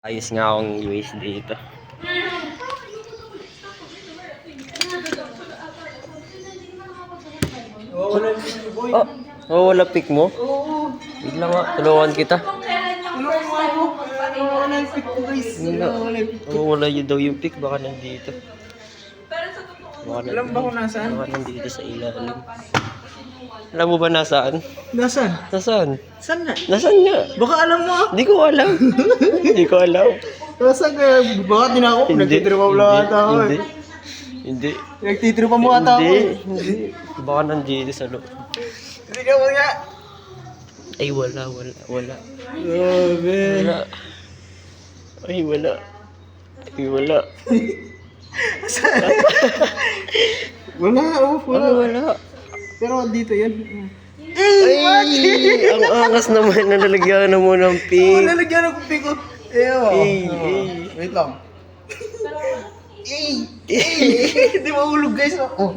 Ayos nga akong US dito. Wala yung pick mo, boy. Wala pick mo? Oo. Bigla nga, tulungan kita. Tulungan mo ako. Wala yung pick ko, guys. Wala yung pick ko. Wala yun daw yung pick, baka nandito. Alam ba kung nasaan? Baka nandito sa ilalim. Alam mo ba nasaan? Nasaan? Nasaan? Saan na? Nasaan nga? Baka alam mo ah. Hindi ko alam. Hindi ko alam. Nasaan kaya? Baka din ako. Nagtitripa mo lang ata ako Hindi. eh. Hindi. Nagtitripa mo ata ako eh. Hindi. Baka nandito sa loob. Hindi ka mo nga. Ay, wala. Grabe. Wala. Ay, wala. Ay, wala. Wala, oh, wala. Wala. Pero dito yan. Ay, ang angas naman na nalagyan na mo ng Oo, pink. lalagyan ako pick ko. Ewa. Eh. Wait lang. Hindi mahulog guys. Oh.